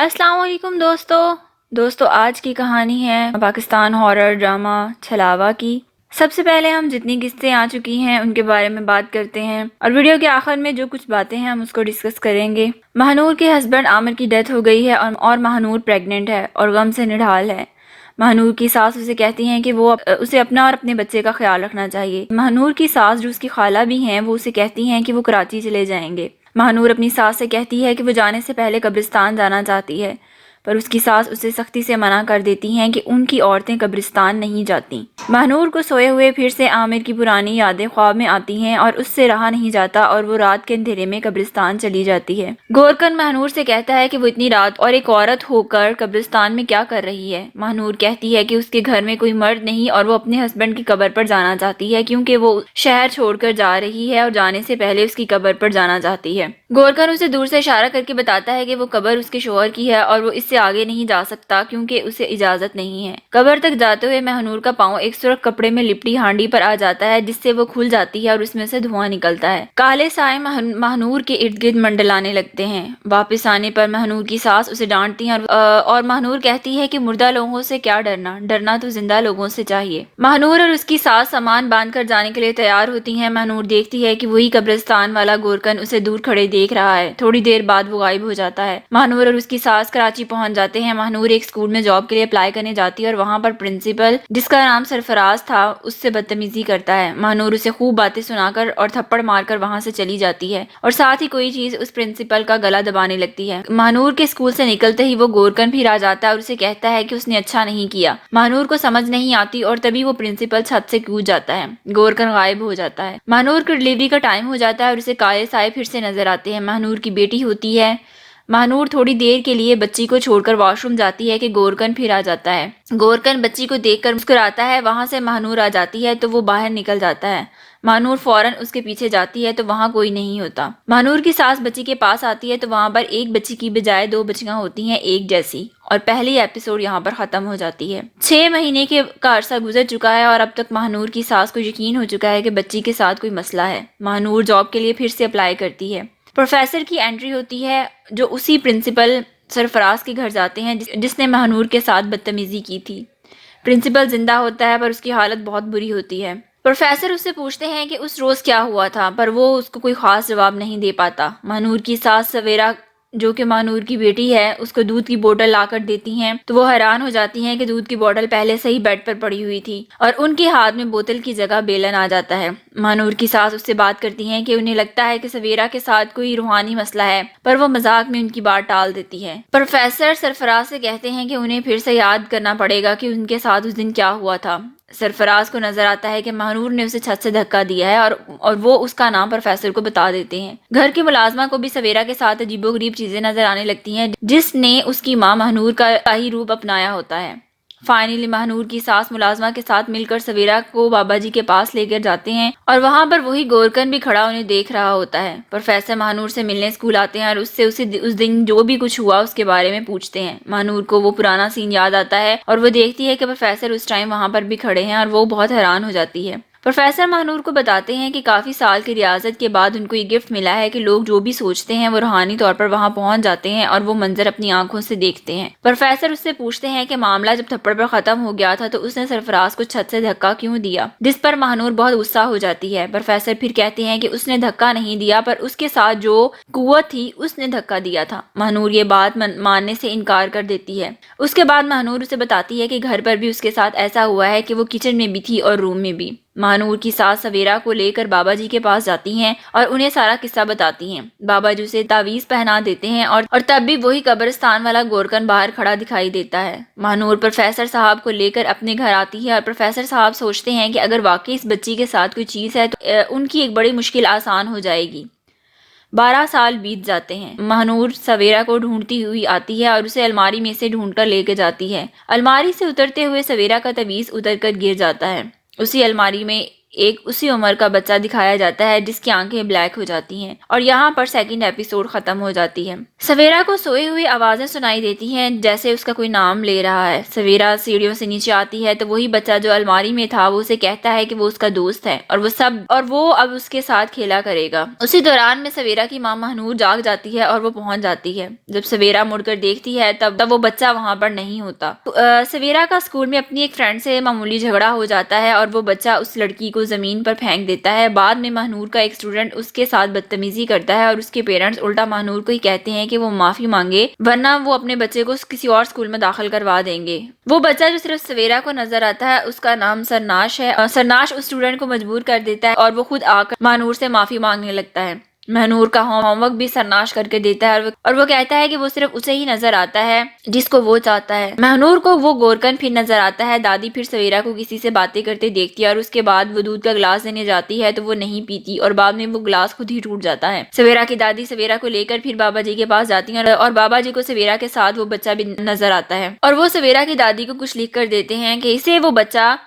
अस्सलाम वालेकुम दोस्तों आज की कहानी है पाकिस्तान हॉरर ड्रामा छलावा की। सबसे पहले हम जितनी किस्तें आ चुकी हैं उनके बारे में बात करते हैं और वीडियो के आखिर में जो कुछ बातें हैं हम उसको डिस्कस करेंगे। महानूर के हस्बैंड आमिर की डेथ हो गई है और महानूर प्रेग्नेंट है और गम से निढाल है। महानूर की सास उसे कहती हैं कि वो उसे अपना और अपने बच्चे का ख्याल रखना चाहिए। महानूर की सास जो उसकी खाला भी हैं वो उसे कहती हैं कि वो कराची चले जाएंगे। महानूर अपनी सास से कहती है कि वो जाने से पहले कब्रिस्तान जाना चाहती है, पर उसकी सास उसे सख्ती से मना कर देती हैं कि उनकी औरतें कब्रिस्तान नहीं जाती। महानूर को सोए हुए फिर से आमिर की पुरानी यादें ख्वाब में आती हैं और उससे रहा नहीं जाता और वो रात के अंधेरे में कब्रिस्तान चली जाती है। गोरकन महानूर से कहता है कि वो इतनी रात और एक औरत होकर कब्रिस्तान में क्या कर रही है। महानूर कहती है कि उसके घर में कोई मर्द नहीं और वो अपने हस्बैंड की कब्र पर जाना चाहती है क्योंकि वो शहर छोड़कर जा रही है और जाने से पहले उसकी कब्र पर जाना चाहती है। गोरकन उसे दूर से इशारा करके बताता है कि वो कब्र उसके शोहर की है और वो इससे आगे नहीं जा सकता क्योंकि उसे इजाजत नहीं है। कब्र तक जाते हुए महानूर का पांव एक सुर्ख कपड़े में लिपटी हांडी पर आ जाता है जिससे वो खुल जाती है और उसमें से धुआं निकलता है। काले साए महानूर के इर्द गिर्द मंडलाने लगते हैं। वापस आने पर महानूर की सास उसे डांटती है और महानूर कहती है कि मुर्दा लोगों से क्या डरना, डरना तो जिंदा लोगों से चाहिए। महानूर और उसकी सास सामान बांध कर जाने के लिए तैयार होती है। महानूर देखती है कि वही कब्रिस्तान वाला गोरकन उसे दूर खड़े देख रहा है। थोड़ी देर बाद वो गायब हो जाता है। महानूर और उसकी सास कराची पहुंच जाते हैं। महानूर एक स्कूल में जॉब के लिए अप्लाई करने जाती है और वहां पर प्रिंसिपल, जिसका नाम सरफराज था, उससे बदतमीजी करता है। महानूर उसे खूब बातें सुनाकर और थप्पड़ मारकर वहां से चली जाती है और साथ ही कोई चीज उस प्रिंसिपल का गला दबाने लगती है। महानूर के स्कूल से निकलते ही वो गोरकन फिर आ जाता है और उसे कहता है कि उसने अच्छा नहीं किया। महानूर को समझ नहीं आती और तभी वो प्रिंसिपल छत से कूद जाता है। गोरकन गायब हो जाता है। महानूर की डिलीवरी का टाइम हो जाता है और उसे काले साए फिर से नजर आते हैं। महानूर की बेटी होती है। महानूर थोड़ी देर के लिए बच्ची को छोड़कर वॉशरूम जाती है कि गोरकन फिर आ जाता है। गोरकन बच्ची को देखकर मुस्कुराता है। वहां से महानूर आ जाती है तो वो बाहर निकल जाता है। महानूर फौरन उसके पीछे जाती है तो वहां कोई नहीं होता। महानूर की सास बच्ची के पास आती है तो वहां पर एक बच्ची की बजाय दो बच्चियां होती हैं एक जैसी, और पहली एपिसोड यहाँ पर खत्म हो जाती है। 6 महीने का अरसा गुजर चुका है और अब तक महानूर की सास को यकीन हो चुका है कि बच्ची के साथ कोई मसला है। महानूर जॉब के लिए फिर से अप्लाई करती है। प्रोफेसर की एंट्री होती है जो उसी प्रिंसिपल सरफराज के घर जाते हैं जिसने महानूर के साथ बदतमीजी की थी। प्रिंसिपल जिंदा होता है पर उसकी हालत बहुत बुरी होती है। प्रोफेसर उससे पूछते हैं कि उस रोज क्या हुआ था, पर वो उसको कोई खास जवाब नहीं दे पाता। महानूर की सास सवेरा, जो कि महानूर की बेटी है, उसको दूध की बोतल लाकर देती हैं तो वो हैरान हो जाती हैं कि दूध की बोतल पहले से ही बेड पर पड़ी हुई थी और उनके हाथ में बोतल की जगह बेलन आ जाता है। महानूर की सास उससे बात करती हैं कि उन्हें लगता है कि सवेरा के साथ कोई रूहानी मसला है, पर वो मजाक में उनकी बात टाल देती है। प्रोफेसर सरफराज से कहते हैं कि उन्हें फिर से याद करना पड़ेगा कि उनके साथ उस दिन क्या हुआ था। सरफराज को नजर आता है कि महानूर ने उसे छत से धक्का दिया है और वो उसका नाम प्रोफेसर को बता देते हैं। घर की मुलाजमा को भी सवेरा के साथ अजीबोगरीब चीजें नजर आने लगती हैं जिसने उसकी माँ महानूर का ही रूप अपनाया होता है। फाइनली महानूर की सास मुलाजमा के साथ मिलकर सवेरा को बाबा जी के पास लेकर जाते हैं और वहां पर वही गोरकन भी खड़ा उन्हें देख रहा होता है। प्रोफेसर महानूर से मिलने स्कूल आते हैं और उससे उस दिन जो भी कुछ हुआ उसके बारे में पूछते हैं। महानूर को वो पुराना सीन याद आता है और वो देखती है कि प्रोफेसर उस टाइम वहां पर भी खड़े हैं और वो बहुत हैरान हो जाती है। प्रोफेसर महानूर को बताते हैं कि काफी साल की रियाजत के बाद उनको ये गिफ्ट मिला है कि लोग जो भी सोचते हैं वो रूहानी तौर पर वहां पहुंच जाते हैं और वो मंजर अपनी आंखों से देखते हैं। प्रोफेसर उससे पूछते हैं कि मामला जब थप्पड़ पर खत्म हो गया था तो उसने सरफराज को छत से धक्का क्यों दिया, जिस पर महानूर बहुत गुस्सा हो जाती है। प्रोफेसर फिर कहते हैं कि उसने धक्का नहीं दिया, पर उसके साथ जो कुव्वत थी उसने धक्का दिया था। महानूर ये बात मानने से इनकार कर देती है। उसके बाद महानूर उसे बताती है कि घर पर भी उसके साथ ऐसा हुआ है कि वो किचन में भी थी और रूम में भी। महानूर की सास सवेरा को लेकर बाबा जी के पास जाती हैं और उन्हें सारा किस्सा बताती हैं। बाबा जी उसे तावीज पहना देते हैं और तब भी वही कब्रिस्तान वाला गोरकन बाहर खड़ा दिखाई देता है। महानूर प्रोफेसर साहब को लेकर अपने घर आती है और प्रोफेसर साहब सोचते हैं कि अगर वाकई इस बच्ची के साथ कोई चीज है तो उनकी एक बड़ी मुश्किल आसान हो जाएगी। 12 साल बीत जाते हैं। महानूर सवेरा को ढूंढती हुई आती है और उसे अलमारी में से ढूंढकर लेकर जाती है। अलमारी से उतरते हुए सवेरा का तवीज उतर कर गिर जाता है। उसी अलमारी में एक उसी उम्र का बच्चा दिखाया जाता है जिसकी आंखें ब्लैक हो जाती हैं और यहाँ पर सेकंड एपिसोड खत्म हो जाती है। सवेरा को सोई हुई आवाजें सुनाई देती हैं जैसे उसका कोई नाम ले रहा है। सवेरा सीढ़ियों से नीचे आती है तो वही बच्चा जो अलमारी में था वो उसे कहता है कि वो उसका दोस्त है और वो अब उसके साथ खेला करेगा। उसी दौरान में सवेरा की माँ महनूर जाग जाती है और वो पहुंच जाती है। जब सवेरा मुड़कर देखती है तब वो बच्चा वहां पर नहीं होता। सवेरा का स्कूल में अपनी एक फ्रेंड से मामूली झगड़ा हो जाता है और वो बच्चा उस लड़की को जमीन पर फेंक देता है। बाद में महनूर का एक स्टूडेंट उसके साथ बदतमीजी करता है और उसके पेरेंट्स उल्टा महनूर को ही कहते हैं कि वो माफी मांगे वरना वो अपने बच्चे को किसी और स्कूल में दाखिल करवा देंगे। वो बच्चा जो सिर्फ सवेरा को नजर आता है उसका नाम सरनाश है और सरनाश उस स्टूडेंट को मजबूर कर देता है और वो खुद आकर महनूर से माफी मांगने लगता है। महनूर का होमवर्क भी सरनाश करके देता है और वो कहता है कि वो सिर्फ उसे ही नजर आता है जिसको वो चाहता है। महनूर को वो गोरकन फिर नजर आता है। दादी फिर सवेरा को किसी से बातें करते देखती है और उसके बाद वो दूध का गिलास देने जाती है तो वो नहीं पीती और बाद में वो गिलास खुद ही टूट जाता है। सवेरा की दादी सवेरा को लेकर फिर बाबा जी के पास जाती है और बाबा जी को सवेरा के साथ वो बच्चा भी नजर आता है और वो सवेरा की दादी को कुछ लिख कर देते हैं कि इसे वो बच्चा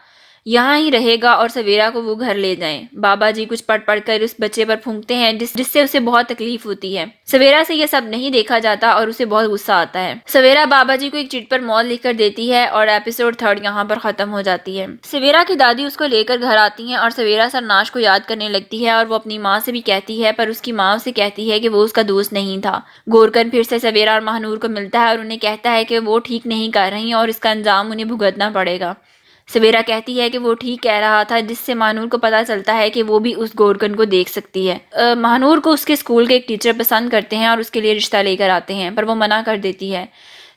यहाँ ही रहेगा और सवेरा को वो घर ले जाएं। बाबा जी कुछ पढ़ कर उस बच्चे पर फूंकते हैं जिससे उसे बहुत तकलीफ होती है। सवेरा से ये सब नहीं देखा जाता और उसे बहुत गुस्सा आता है। सवेरा बाबा जी को एक चिट पर मौत लिखकर देती है और एपिसोड 3 यहाँ पर खत्म हो जाती है। सवेरा की दादी उसको लेकर घर आती है और सवेरा सरनाश को याद करने लगती है और वो अपनी माँ से भी कहती है पर उसकी माँ उसे कहती है कि वो उसका दोस्त नहीं था। गोरकन फिर से सवेरा और महनूर को मिलता है और उन्हें कहता है कि वो ठीक नहीं कर रही और इसका अंजाम उन्हें भुगतना पड़ेगा। सवेरा कहती है कि वो ठीक कह रहा था जिससे महनूर को पता चलता है कि वो भी उस गोरकन को देख सकती है। महनूर को उसके स्कूल के एक टीचर पसंद करते हैं और उसके लिए रिश्ता लेकर आते हैं पर वो मना कर देती है।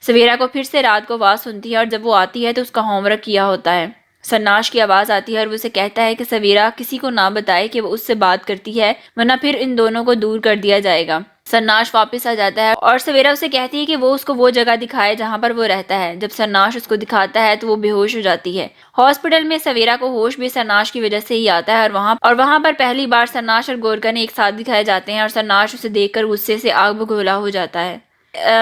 सवेरा को फिर से रात को आवाज़ सुनती है और जब वो आती है तो उसका होमवर्क किया होता है। सरनाश की आवाज़ आती है और वो उसे कहता है कि सवेरा किसी को ना बताए कि वो उससे बात करती है वरना फिर इन दोनों को दूर कर दिया जाएगा। सरनाश वापस आ जाता है और सवेरा उसे कहती है कि वो उसको वो जगह दिखाए जहां पर वो रहता है। जब सरनाश उसको दिखाता है तो वो बेहोश हो जाती है। हॉस्पिटल में सवेरा को होश भी सरनाश की वजह से ही आता है और वहां पर पहली बार सरनाश और गोरकन एक साथ दिखाए जाते हैं और सरनाश उसे देखकर गुस्से से आग बगोला हो जाता है।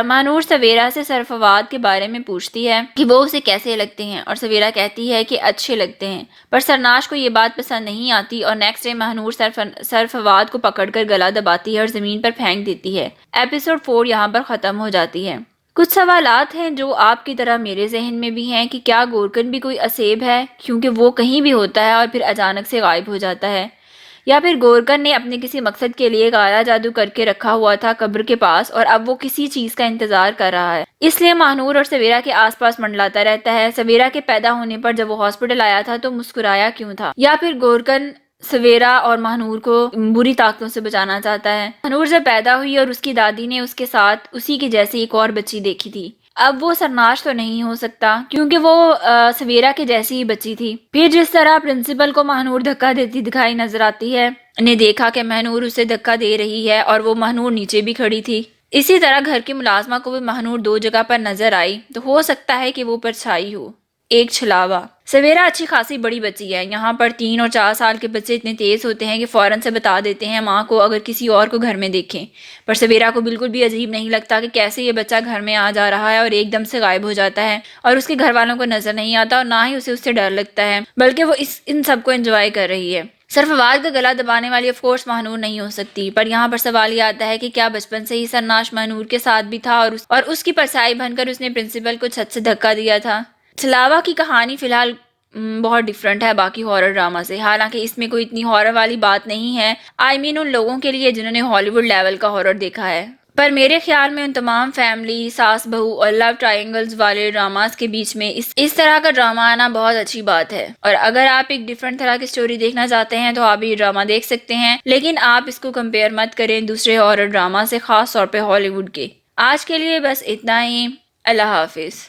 महनूर सवेरा से सरफवाद के बारे में पूछती है कि वो उसे कैसे लगते हैं और सवेरा कहती है कि अच्छे लगते हैं पर सरनाश को ये बात पसंद नहीं आती और नेक्स्ट डे महनूर सरफवाद को पकड़कर गला दबाती है और ज़मीन पर फेंक देती है। एपिसोड 4 यहाँ पर ख़त्म हो जाती है। कुछ सवालात हैं जो आपकी तरह मेरे जहन में भी हैं कि क्या गोरकन भी कोई असेब है क्योंकि वो कहीं भी होता है और फिर अचानक से गायब हो जाता है, या फिर गोरकन ने अपने किसी मकसद के लिए काला जादू करके रखा हुआ था कब्र के पास और अब वो किसी चीज का इंतजार कर रहा है इसलिए महनूर और सवेरा के आसपास मंडलाता रहता है। सवेरा के पैदा होने पर जब वो हॉस्पिटल आया था तो मुस्कुराया क्यों था, या फिर गोरकन सवेरा और महनूर को बुरी ताकतों से बचाना चाहता है। महनूर जब पैदा हुई और उसकी दादी ने उसके साथ उसी की जैसी एक और बच्ची देखी थी। अब वो सरनाश तो नहीं हो सकता क्योंकि वो सवेरा के जैसी ही बच्ची थी। फिर जिस तरह प्रिंसिपल को महनूर धक्का देती दिखाई नजर आती है, ने देखा कि महनूर उसे धक्का दे रही है और वो महनूर नीचे भी खड़ी थी। इसी तरह घर की मुलाजमा को भी महनूर 2 जगह पर नजर आई तो हो सकता है कि वो परछाई हो। एक छलावा। सवेरा अच्छी खासी बड़ी बच्ची है। यहाँ पर 3 और 4 साल के बच्चे इतने तेज होते हैं कि फौरन से बता देते हैं माँ को अगर किसी और को घर में देखें, पर सवेरा को बिल्कुल भी अजीब नहीं लगता कि कैसे ये बच्चा घर में आ जा रहा है और एकदम से गायब हो जाता है और उसके घर वालों को नजर नहीं आता और ना ही उसे उससे डर लगता है, बल्कि वो इन सबको एंजॉय कर रही है। सरफवाद का गला दबाने वाली ऑफ कोर्स महनूर नहीं हो सकती, पर यहाँ पर सवाल ये आता है कि क्या बचपन से ही सरनाश महनूर के साथ भी था और उसकी परछाई बनकर उसने प्रिंसिपल को छत से धक्का दिया था। छलावा की कहानी फिलहाल बहुत डिफरेंट है बाकी हॉरर ड्रामा से। हालांकि इसमें कोई इतनी हॉरर वाली बात नहीं है, उन लोगों के लिए जिन्होंने हॉलीवुड लेवल का हॉरर देखा है, पर मेरे ख्याल में उन तमाम फैमिली, सास बहू और लव ट्रायंगल्स वाले ड्रामास के बीच में इस तरह का ड्रामा आना बहुत अच्छी बात है। और अगर आप एक डिफरेंट तरह की स्टोरी देखना चाहते हैं तो आप ये ड्रामा देख सकते हैं, लेकिन आप इसको कंपेयर मत करें दूसरे हॉरर ड्रामा से, खास तौर पे हॉलीवुड के। आज के लिए बस इतना ही। अल्लाह हाफिज।